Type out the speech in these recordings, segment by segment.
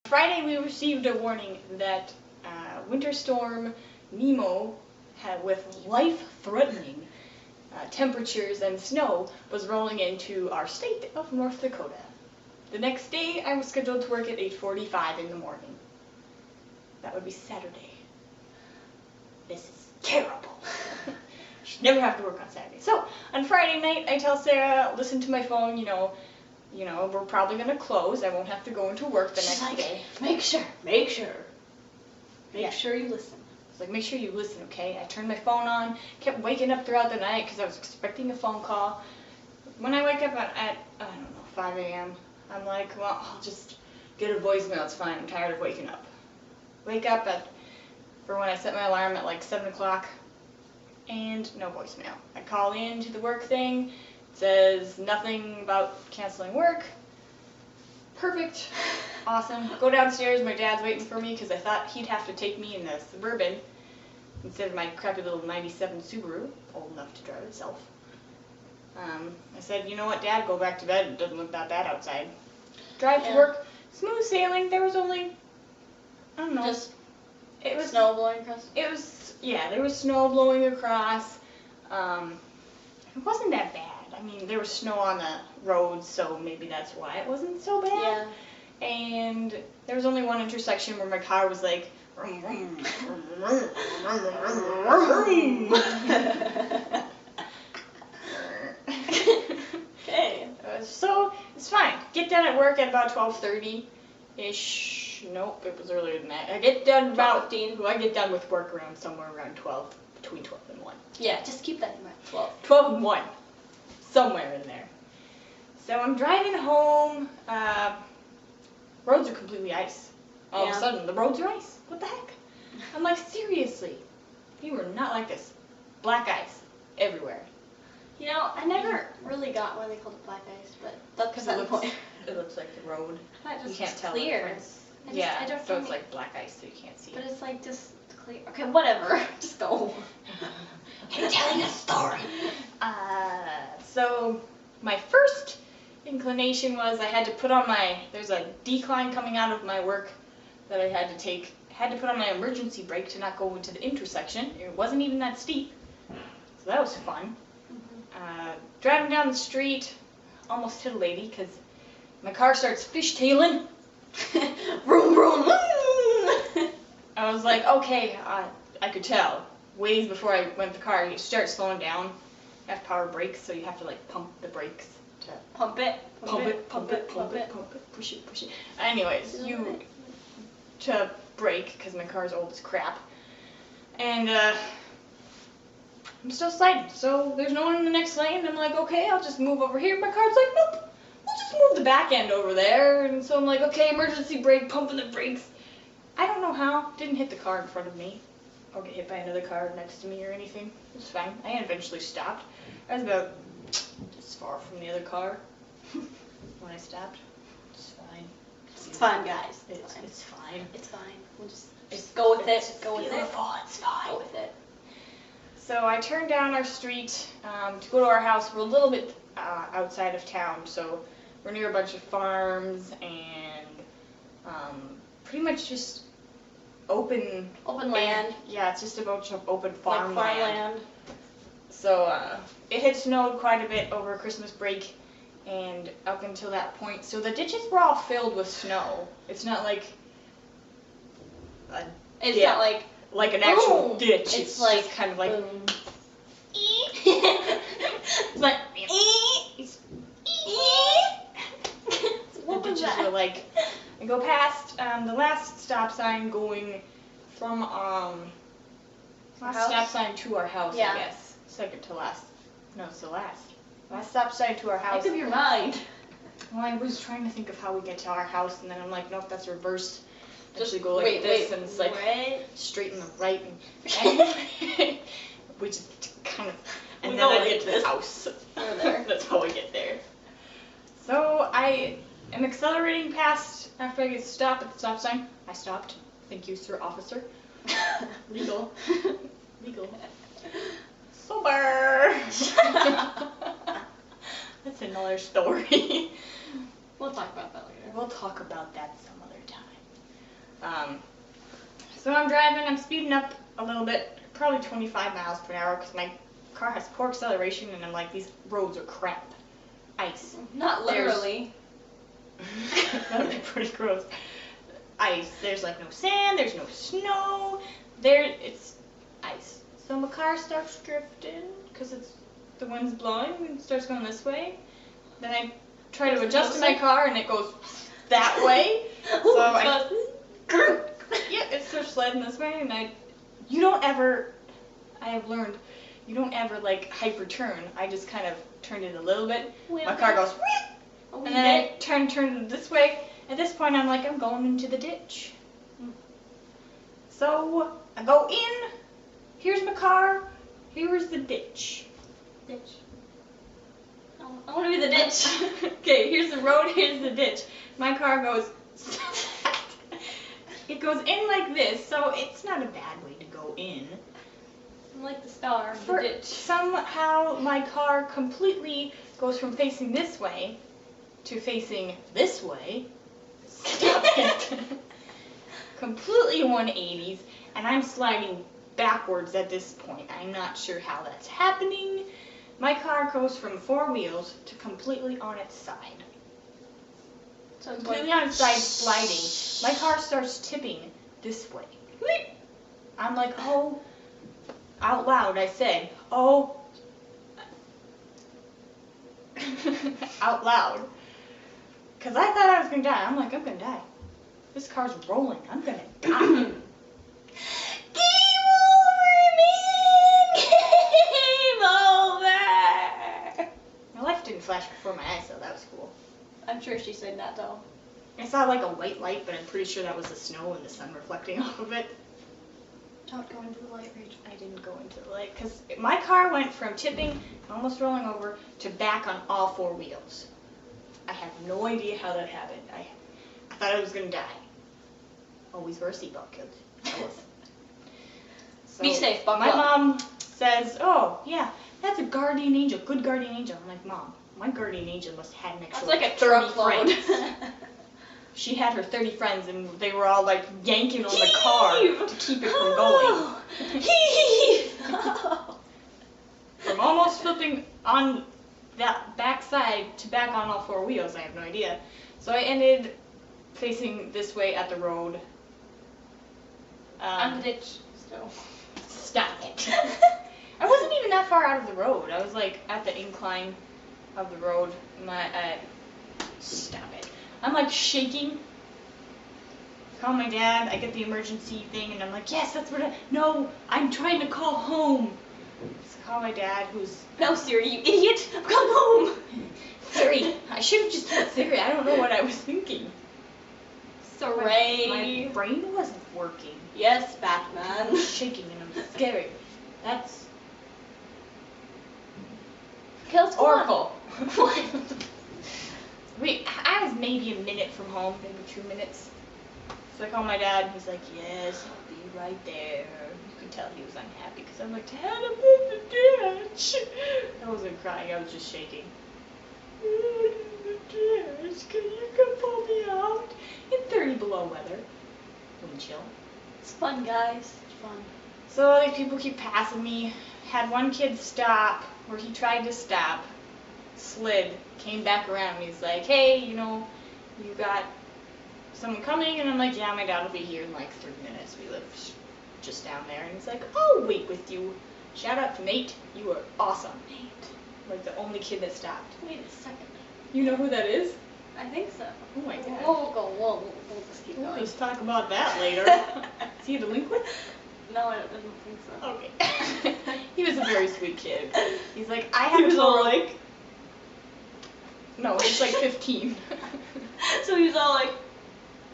Friday we received a warning that Winter Storm Nemo, with life-threatening temperatures and snow, was rolling into our state of North Dakota. The next day I was scheduled to work at 8:45 in the morning. That would be Saturday. This is terrible. Should never have to work on Saturday. So, on Friday night, I tell Sarah, listen to my phone, you know, we're probably going to close. I won't have to go into work the next day. Make sure you listen. It's like, make sure you listen, okay? I turned my phone on, kept waking up throughout the night because I was expecting a phone call. When I wake up at I don't know, 5 a.m., I'm like, well, I'll just get a voicemail, it's fine. I'm tired of waking up. Wake up for when I set my alarm at like 7 o'clock, and no voicemail. I call into the work thing, it says nothing about canceling work. Perfect. Awesome. Go downstairs, my dad's waiting for me because I thought he'd have to take me in the Suburban instead of my crappy little 97 Subaru, old enough to drive itself. I said, you know what, Dad, go back to bed. It doesn't look that bad outside. Drive to work. Smooth sailing. There was only, I don't know. Just it was snow blowing across? It was, yeah, there was snow blowing across. It wasn't that bad. I mean, there was snow on the roads, so maybe that's why it wasn't so bad. Yeah. And there was only one intersection where my car was like, vroom, vroom, vroom, vroom, vroom. Okay. So it's fine. Get done at work at about 12:30-ish. Nope, it was earlier than that. I get done about 15. I get done with work around somewhere around 12, between 12 and 1. Yeah, just keep that in mind. 12 and 1, somewhere in there. So I'm driving home. Roads are completely ice. All of a sudden, the roads are ice. What the heck? I'm like, seriously, you were not like this. Black ice everywhere. You know, I never really got why they called it black ice, but that's beside the point. It looks like the road. You can't tell clear. the difference. So it's like black ice, so you can't see but it. it's like just clear. Okay, whatever. Just go. I'm telling a story. So my first inclination was I had to put on there's a decline coming out of my work that I had to take. I had to put on my emergency brake to not go into the intersection. It wasn't even that steep, so that was fun. Driving down the street, almost hit a lady because my car starts fishtailing. Vroom, vroom. I was like, okay, I could tell. Ways before I went to the car, you start slowing down. You have power brakes, so you have to like pump the brakes to Pump it. pump it, push it. Anyways, to brake because my car's old as crap. And I'm still sliding, so there's no one in the next lane. I'm like, okay, I'll just move over here. My car's like, nope, we'll just move the back end over there. And so I'm like, okay, emergency brake, pumping the brakes. I don't know how, didn't hit the car in front of me or get hit by another car next to me or anything. It was fine. I eventually stopped. I was about this far from the other car when I stopped. It's fine. It's fine, guys. It's fine. It's fine. We'll just go with it. Go with it. It's fine. Go with it. So I turned down our street to go to our house. We're a little bit outside of town, so we're near a bunch of farms and pretty much just open land. Yeah, it's just a bunch of open Like farmland. So it had snowed quite a bit over Christmas break and up until that point. So the ditches were all filled with snow. It's not like It's not like an actual ditch. It's like just kind of like boom. it's like What the was ditches that? were like. I go past the last stop sign going from last stop sign to our house. Yeah. I guess second to last. No, it's the last. Last stop sign to our house. Think of your mind. Well, I was trying to think of how we get to our house, and then I'm like, nope, that's reversed. Just go like this, and it's like straight and right, and we just kind of, and then I get to the house. That's how I get there. So I am accelerating past after I get stopped at the stop sign. I stopped. Thank you, sir officer. Legal. Sober. That's another story. We'll talk about that later. We'll talk about that some other time. So I'm driving, I'm speeding up a little bit, probably 25 miles per hour because my car has poor acceleration and I'm like, these roads are crap. Ice. Not literally. That would be pretty gross. Ice. There's like no sand, there's no snow. It's ice. So my car starts drifting because the wind's blowing and it starts going this way. Then I try to adjust to my car and it goes that way. So it starts sliding this way and I have learned, you don't ever like hyper turn. I just kind of turned it a little bit. My car goes, and then I turn it this way. At this point I'm like, I'm going into the ditch. So I go in, here's my car, here's the ditch. Ditch. I want to be the ditch. Okay, here's the road, here's the ditch. My car goes, it goes in like this, so it's not a bad way to go in. I'm like the star of the ditch. Somehow my car completely goes from facing this way to facing this way. Stop it. Completely 180s, and I'm sliding backwards at this point. I'm not sure how that's happening. My car goes from four wheels to completely on its side. So it's Completely on its side, sliding. My car starts tipping this way. I'm like, oh, out loud I said, oh, out loud. Because I thought I was going to die. I'm like, I'm going to die. This car's rolling. I'm going to die. Game over, man! Game over! My life didn't flash before my eyes, so that was cool. I'm sure she said that though. I saw like a white light, but I'm pretty sure that was the snow and the sun reflecting off of it. Don't go into the light, Rachel. I didn't go into the light because my car went from tipping, almost rolling over, to back on all four wheels. I have no idea how that happened. I thought I was going to die. Always wear a seatbelt, kids. So Be safe, buckle my up. mom says, oh, yeah, that's a guardian angel, good guardian angel. I'm like, Mom, my guardian angel must have had an extra That's like a 30 truckload. friends. She had her 30 friends, and they were all like yanking on the car to keep it from going. From almost flipping on that back side to back on all four wheels, I have no idea. So I ended facing this way at the road. On the ditch still. Stop it. I wasn't even that far out of the road. I was like at the incline of the road. Stop it. I'm like shaking. Call my dad. I get the emergency thing, and I'm like, yes, that's what no, I'm trying to call home. So call my dad, who's... No, Siri, you idiot! I'm coming home! Siri. I should have just said Siri. I don't know what I was thinking. Siri. My brain wasn't working. Yes, I'm Batman. shaking and I'm scared. That's Kill squad. Oracle. What? I was maybe a minute from home, maybe 2 minutes. So I called my dad, and he's like, yes, I'll be right there. You could tell he was unhappy, because I'm like, Dad, I'm in the ditch. I wasn't crying, I was just shaking. I'm in the ditch, can you come pull me out? In 30 below weather. Wind chill. It's fun, guys. It's fun. So all these people keep passing me. Had one kid stop, or he tried to stop, slid, came back around, and he's like, hey, you got someone coming? And I'm like, yeah, my dad will be here in like 3 minutes. We live just down there. And he's like, I'll wait with you. Shout out to Nate. You are awesome. Nate. Like the only kid that stopped. Wait a second. You know who that is? I think so. Oh my god. We'll just keep We'll going. just talk about that later. Is he a delinquent? No, I don't think so. Okay. He was a very sweet kid. He's like, I have He was a all total... like... No, he's like 15. So he's all like...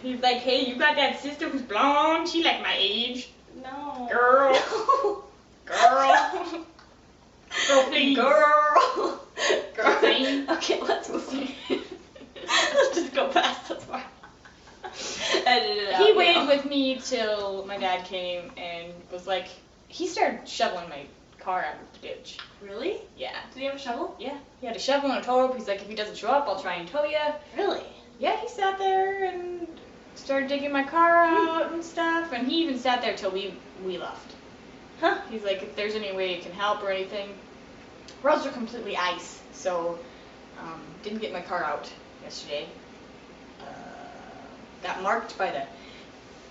He's like, hey, you got that sister who's blonde? She like my age. No. Girl. No. Girl. Girl, please. Girl. Girl, please. Okay, let's move on. Let's just go past this part. Edit it out. He waited with me till my dad came and was like, he started shoveling my car out of the ditch. Really? Yeah. Did he have a shovel? Yeah. He had a shovel and a tow rope. He's like, if he doesn't show up, I'll try and tow you. Really? Yeah, he sat there and started digging my car out and stuff, and he even sat there till we left. Huh? He's like, if there's any way you can help or anything. Roads are completely ice, so didn't get my car out yesterday. Got marked by the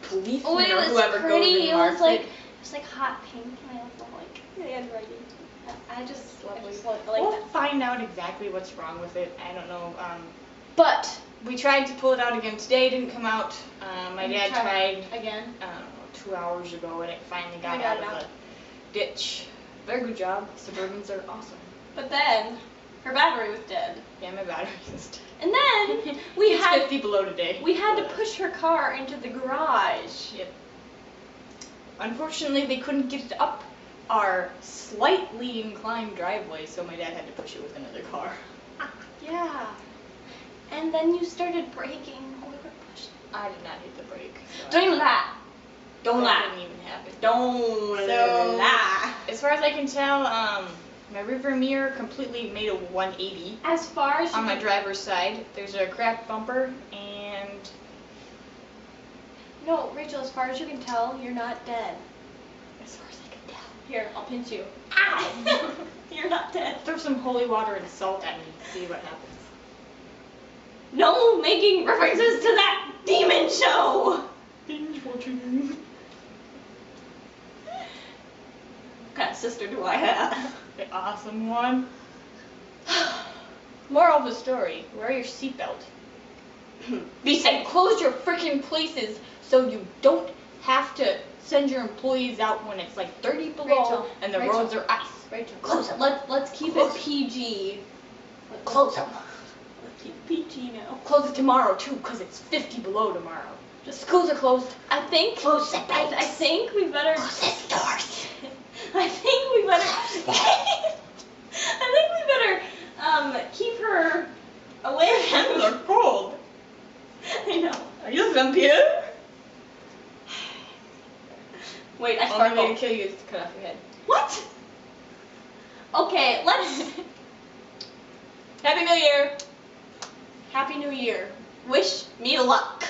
policeman or whoever goes and marks it. It was like hot pink, and I was like, they had writing. I just like We'll that. find out exactly what's wrong with it. I don't know. But We tried to pull it out again today. Didn't come out. My dad tried again. I don't know, 2 hours ago, and it finally got I got out it of out. the ditch. Very good job. Suburbans are awesome. But then her battery was dead. Yeah, my battery is dead. And then we It's had 50 below today. we had to push her car into the garage. Yep. Unfortunately, they couldn't get it up our slightly inclined driveway, so my dad had to push it with another car. Yeah. And then you started braking. Whoever pushed it. I did not hit the brake. So Don't even lie. Don't that lie. didn't even happen. Don't So, lie. as far as I can tell, my rear mirror completely made a 180 As far as on you my can- driver's side. There's a cracked bumper, and No, Rachel, as far as you can tell, you're not dead. as far as I can tell, Here, I'll pinch you. Ow! You're not dead. throw some holy water and salt at me. See what happens. No making references to that demon show! Binge watching. What kind of sister do I have? The awesome one. Moral of the story: wear your seatbelt. Be And safe. close your freaking places so you don't have to send your employees out when it's like 30 below Rachel, and the Rachel. roads are ice. Rachel, Close them. let's keep Close it it. PG. Close them. Let's keep it PG now. Close it tomorrow too, because it's 50 below tomorrow. The schools are closed. I think Close the I banks. think we better Close the doors. I think we better I think we better keep her away Hands from are cold. I know. Are you vampire? Wait, I Only way to sparkle. kill you is to cut off your head. What? Okay, let's Happy New Year. Happy New Year. Wish me luck.